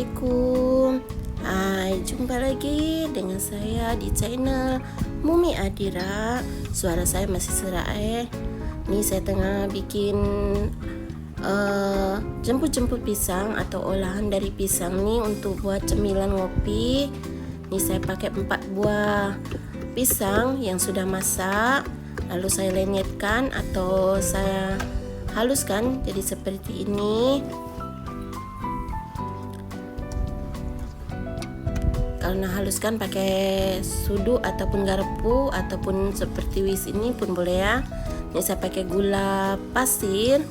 Assalamualaikum. Hai, jumpa lagi dengan saya di channel Mumi Adira. Suara saya masih serak Nih saya tengah bikin jemput-jemput pisang atau olahan dari pisang nih untuk buat cemilan ngopi. Nih saya pakai 4 buah pisang yang sudah masak, lalu saya lenyetkan atau saya haluskan jadi seperti ini. Karena haluskan pakai sudu ataupun garpu ataupun seperti wis ini pun boleh ya. Ini saya pakai gula pasir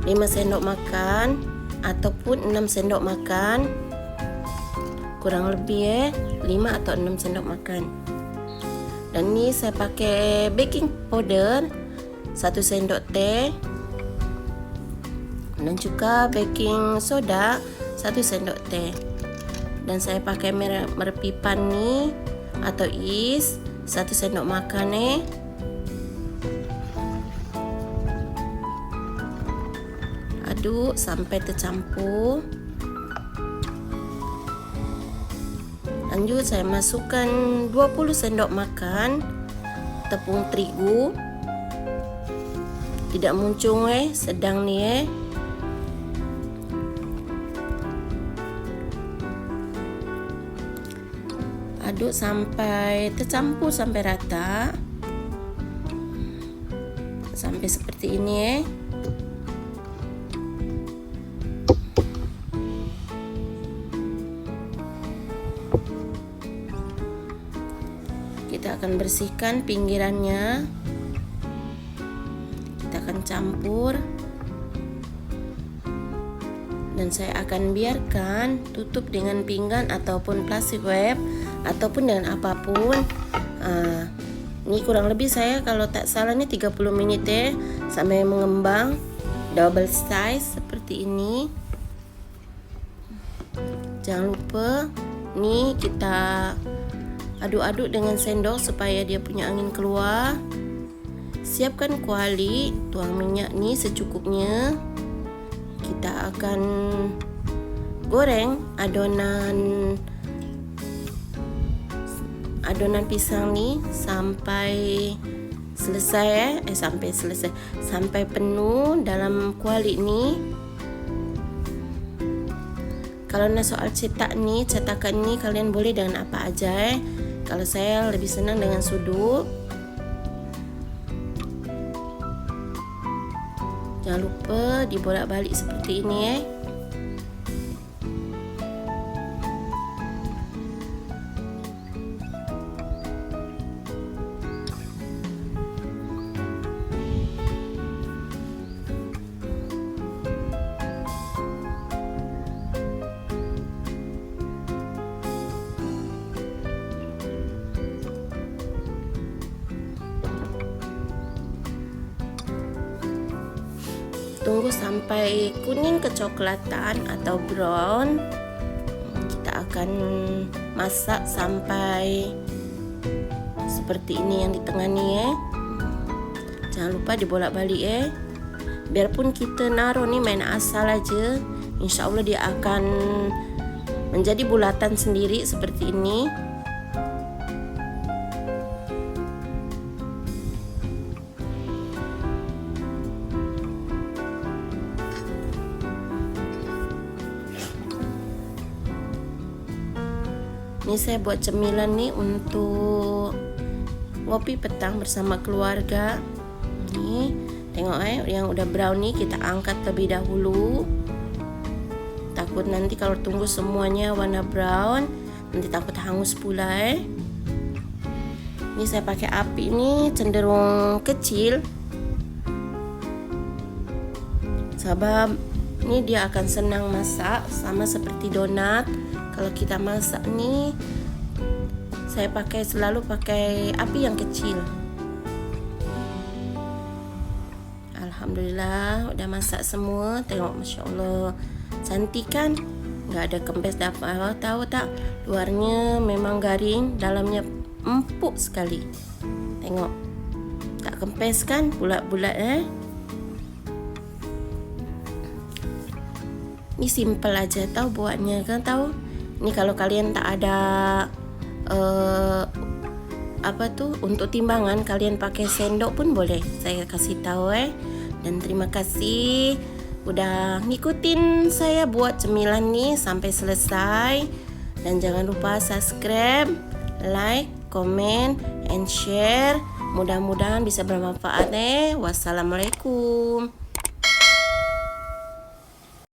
5 sendok makan ataupun 6 sendok makan, kurang lebih 5 atau 6 sendok makan. Dan ini saya pakai baking powder 1 sendok teh dan juga baking soda 1 sendok teh. Dan saya pakai merepipan nih atau is 1 sendok makan Aduk sampai tercampur. Lanjut saya masukkan 20 sendok makan tepung terigu. Tidak muncung sedang nih Aduk sampai tercampur sampai rata, sampai seperti ini Kita akan bersihkan pinggirannya. Kita akan campur dan saya akan biarkan tutup dengan pinggan ataupun plastik wrap ataupun dengan apapun. Ini kurang lebih saya kalau tak salah nih 30 menit sampai mengembang double size seperti ini. Jangan lupa nih kita aduk-aduk dengan sendok supaya dia punya angin keluar. Siapkan kuali, tuang minyak nih secukupnya. Kita akan goreng adonan pisang nih sampai selesai sampai penuh dalam kuali nih. Kalau soal cetakan nih kalian boleh dengan apa aja Kalau saya lebih senang dengan sudu. Jangan lupa dibolak-balik seperti ini Tunggu sampai kuning kecoklatan atau brown. Kita akan masak sampai seperti ini yang di tengah nih Jangan lupa dibolak-balik Biarpun kita naruh nih main asal aja, insya Allah dia akan menjadi bulatan sendiri seperti ini. Ini saya buat cemilan nih untuk ngopi petang bersama keluarga. Nih, tengok yang udah brown nih kita angkat terlebih dahulu. Takut nanti kalau tunggu semuanya warna brown, nanti takut hangus pula Ini saya pakai api ini cenderung kecil. Sebab ini dia akan senang masak sama seperti donat. Kalau kita masak nih, saya selalu pakai api yang kecil. Alhamdulillah udah masak semua. Tengok, masya Allah, cantik kan? Nggak ada kempes dapat. Tahu tak? Luarnya memang garing, dalamnya empuk sekali. Tengok, tak kempes kan? Bulat-bulat Ini simple aja tahu buatnya kan tahu. Ini kalau kalian tak ada untuk timbangan, kalian pakai sendok pun boleh. Saya kasih tahu Dan terima kasih udah ngikutin saya buat cemilan nih sampai selesai. Dan jangan lupa subscribe, like, comment, and share. Mudah-mudahan bisa bermanfaat. Wassalamualaikum.